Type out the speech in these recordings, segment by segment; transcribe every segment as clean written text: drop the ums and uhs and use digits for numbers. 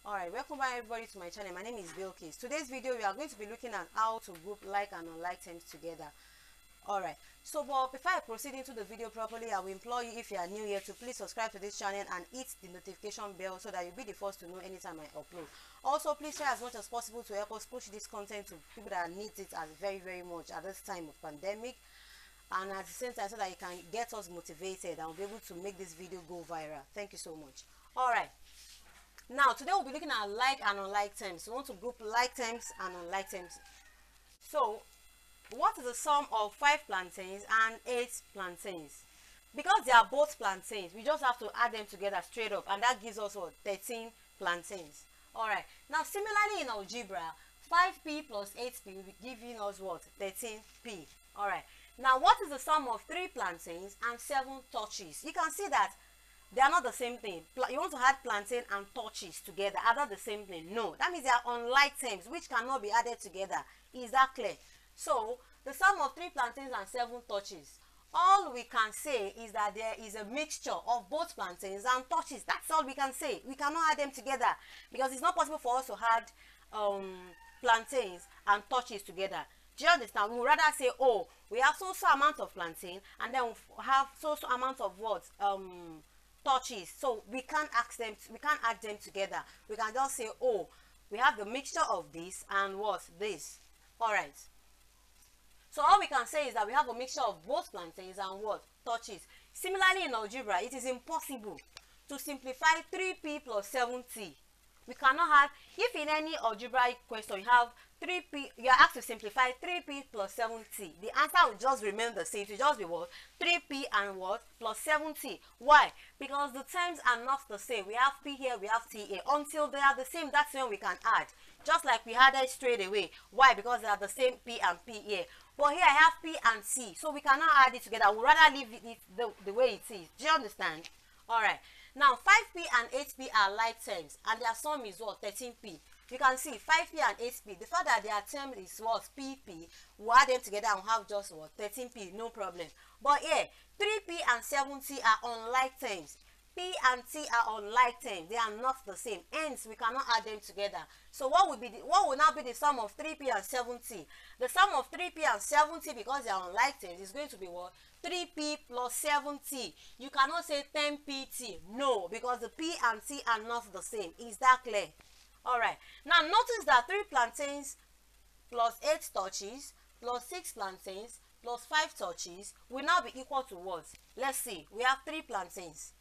Alright, welcome back everybody to my channel. My name is Bilkis. Today's video we are going to be looking at how to group like and unlike terms together. Alright, so but before I proceed into the video properly, I will implore you, if you are new here, to please subscribe to this channel and hit the notification bell so that you'll be the first to know anytime I upload. Also, please share as much as possible to help us push this content to people that need it as very much at this time of pandemic, and at the same time so that you can get us motivated and be able to make this video go viral. Thank you so much. Alright, now today we'll be looking at like and unlike terms. We want to group like terms and unlike terms. So what is the sum of 5 plantains and 8 plantains? Because they are both plantains, we just have to add them together straight up, and that gives us what? 13 plantains. Alright, now similarly in algebra, 5p plus 8p will be giving us what? 13p. Alright, now what is the sum of 3 plantains and 7 torches? You can see that they are not the same thing. You want to add plantain and torches together, are not the same thing? No, that means they are unlike terms which cannot be added together. Is that clear? So the sum of 3 plantains and 7 torches, all we can say is that there is a mixture of both plantains and torches. That's all we can say. We cannot add them together because it's not possible for us to add plantains and torches together. Do you understand? We would rather say, oh, we have so amount of plantain and then we have so amount of what? Torches. So we can't add them together. We can just say, oh, we have the mixture of this and what? This. Alright. So all we can say is that we have a mixture of both plantains and what? Torches. Similarly in algebra, it is impossible to simplify 3p plus 7t. We cannot have, if in any algebraic question you have 3p, you are asked to simplify 3p plus 7t. The answer will just remain the same. It will just be what? 3p and what? Plus 7t. Why? Because the terms are not the same. We have p here, we have t here. Until they are the same, that's when we can add. Just like we added straight away. Why? Because they are the same p and p here. But here I have p and t, so we cannot add it together. We'd rather leave it the way it is. Do you understand? Alright. Now 5p and 8p are like terms, and their sum is what? 13p. You can see 5p and 8p. The fact that their term is what? pp. We'll add them together and have just what? 13p. No problem. But here 3p and 7t are unlike terms. P and T are unlike terms. They are not the same. Hence, we cannot add them together. So what will now be the sum of 3p and 7t? The sum of 3p and 7t, because they are unlike terms, is going to be what? 3p plus 7t. You cannot say 10pt. No, because the p and t are not the same. Is that clear? Alright. Now notice that 3 plantains plus 8 torches plus 6 plantains plus 5 torches will now be equal to what? Let's see. We have 3 plantains.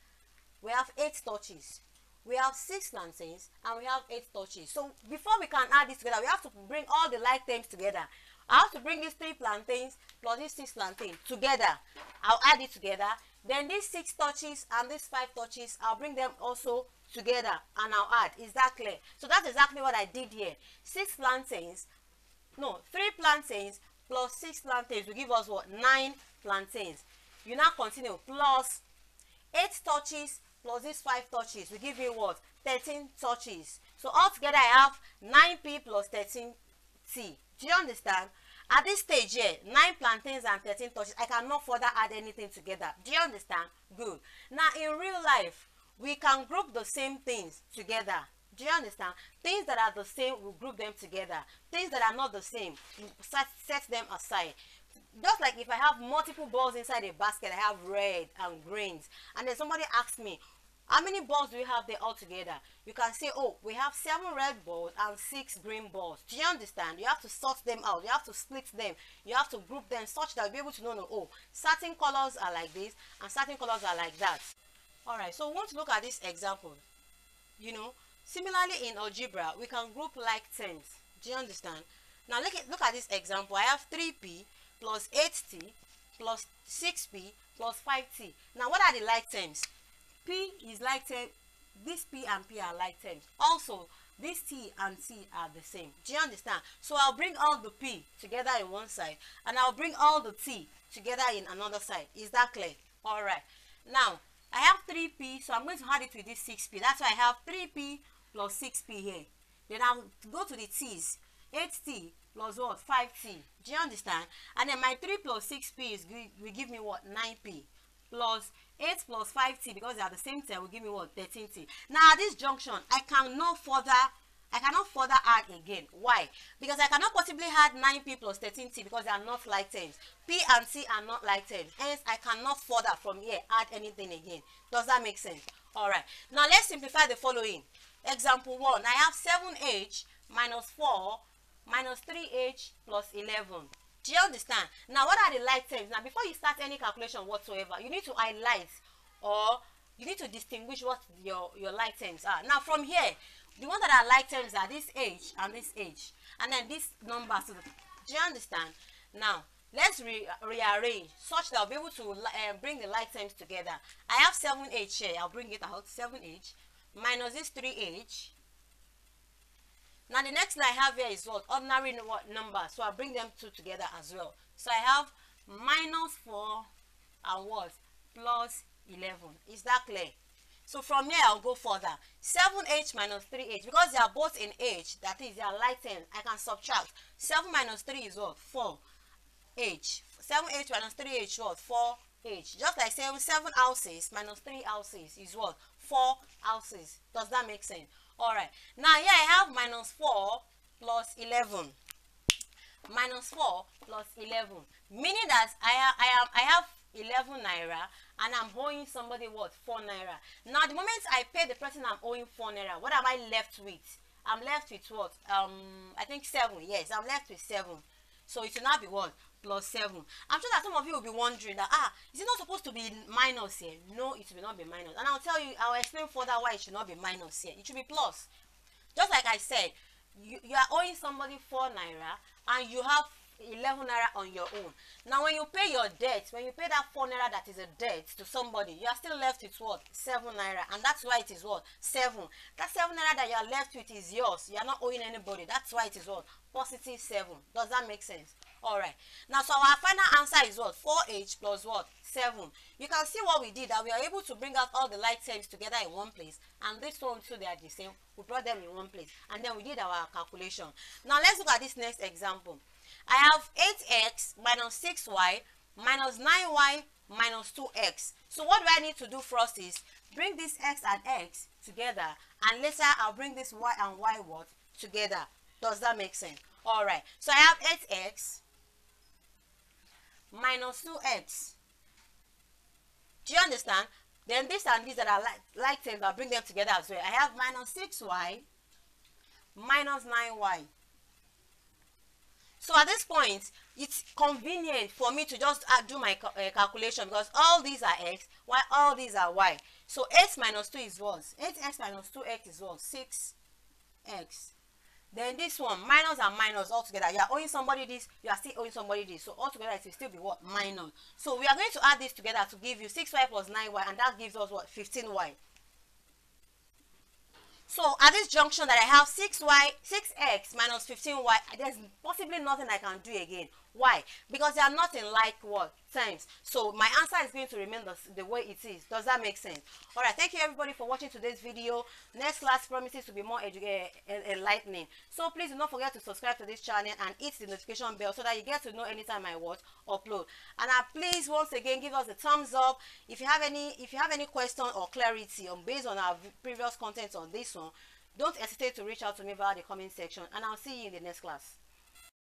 We have 8 torches, we have 6 plantains, and we have 8 torches. So before we can add this together, we have to bring all the like terms together. I have to bring these 3 plantains plus these 6 plantains together. I'll add it together. Then these 6 torches and these 5 torches, I'll bring them also together and I'll add. Is that clear? So that's exactly what I did here. 3 plantains plus 6 plantains will give us what? 9 plantains. You now continue, plus 8 torches plus these 5 torches will give you what? 13 torches. So altogether I have 9p plus 13t. Do you understand? At this stage here, 9 plantains and 13 torches, I cannot further add anything together. Do you understand? Good. Now in real life, we can group the same things together. Do you understand? Things that are the same, we'll group them together. Things that are not the same, we'll set them aside. Just like if I have multiple balls inside a basket, I have red and greens, and then somebody asks me, how many balls do you have there all together? You can say, oh, we have 7 red balls and 6 green balls. Do you understand? You have to sort them out. You have to split them. You have to group them such that you'll be able to know, oh, certain colors are like this and certain colors are like that. Alright, so we want to look at this example. You know, similarly in algebra, we can group like terms. Do you understand? Now look at this example. I have 3p plus 8t plus 6p plus 5t. Now what are the like terms? P is like term. This p and p are like terms. Also, this t and t are the same. Do you understand? So I'll bring all the p together in one side and I'll bring all the t together in another side. Is that clear? Alright. Now I have 3p, so I'm going to add it with this 6p. That's why I have 3p plus 6p here. Then I'll go to the t's. 8t plus what? 5t. Do you understand? And then my 3 plus 6p will give me what? 9p. plus 8 plus 5t, because they are the same thing, will give me what? 13t. Now at this junction, I cannot further add again. Why? Because I cannot possibly add 9p plus 13t because they are not like terms. P and t are not like terms. Hence, I cannot further from here add anything again. Does that make sense? Alright. Now let's simplify the following. Example 1. I have 7h minus 4 minus 3h plus 11. Do you understand? Now what are the like terms? Now before you start any calculation whatsoever, you need to highlight or you need to distinguish what your like terms are. Now from here, the ones that are like terms are this h and this h, and then this number. So do you understand? Now let's rearrange such that I'll be able to bring the like terms together. I have 7h here. I'll bring it out. 7h minus this 3h. Now the next thing I have here is what? Ordinary number. So I'll bring them two together as well. So I have minus 4 and what? Plus 11. Is that clear? So from here I'll go further. 7h minus 3h, because they are both in h, that is they are like terms, I can subtract. 7 minus 3 is what? 4h. 7h minus 3h what? 4h. Just like saying 7 houses minus 3 houses is what? 4 houses. Does that make sense? Alright. Now here I have minus 4 plus 11. Minus 4 plus 11. Meaning that I have 11 naira and I'm owing somebody what? 4 naira. Now the moment I pay the person I'm owing 4 naira, what am I left with? I'm left with what? I think 7. Yes, I'm left with 7. So it will now be what? Plus 7. I'm sure that some of you will be wondering that, is it not supposed to be minus here? No, it will not be minus. And I'll explain further why it should not be minus here. It should be plus. Just like I said, you are owing somebody 4 naira and you have 11 naira on your own. Now when you pay your debt, when you pay that 4 naira that is a debt to somebody, you are still left with what? 7 naira. And that's why it is what? 7. That 7 naira that you are left with is yours. You are not owing anybody. That's why it is what? Positive 7. Does that make sense? Alright. Now so our final answer is what? 4h plus what? 7. You can see what we did, that we are able to bring out all the like terms together in one place, and this one too, they are the same. We brought them in one place and then we did our calculation. Now let's look at this next example. I have 8x minus 6y minus 9y minus 2x. So what do I need to do first is bring this x and x together, and later I'll bring this y and y what? Together. Does that make sense? Alright. So I have 8x minus 2x. Do you understand? Then this and this that are like terms, I'll bring them together as well. I have minus 6y minus 9y. So at this point, it's convenient for me to just do my calculation, because all these are x, while all these are y. So 8 minus 2 is what? 8x minus 2x is what? 6x. Then this one, minus and minus all together. You are owing somebody this, you are still owing somebody this. So all together it will still be what? Minus. So we are going to add this together to give you 6y plus 9y, and that gives us what? 15y. So at this junction that I have 6x minus 15y, there's possibly nothing I can do again. Why? Because they are not in like what? Terms. So my answer is going to remain the way it is. Does that make sense? Alright, thank you everybody for watching today's video. Next class promises to be more enlightening. So please do not forget to subscribe to this channel and hit the notification bell so that you get to know anytime I upload. And please once again give us a thumbs up if you have any question or clarity based on our previous content on this one. Don't hesitate to reach out to me via the comment section, and I'll see you in the next class.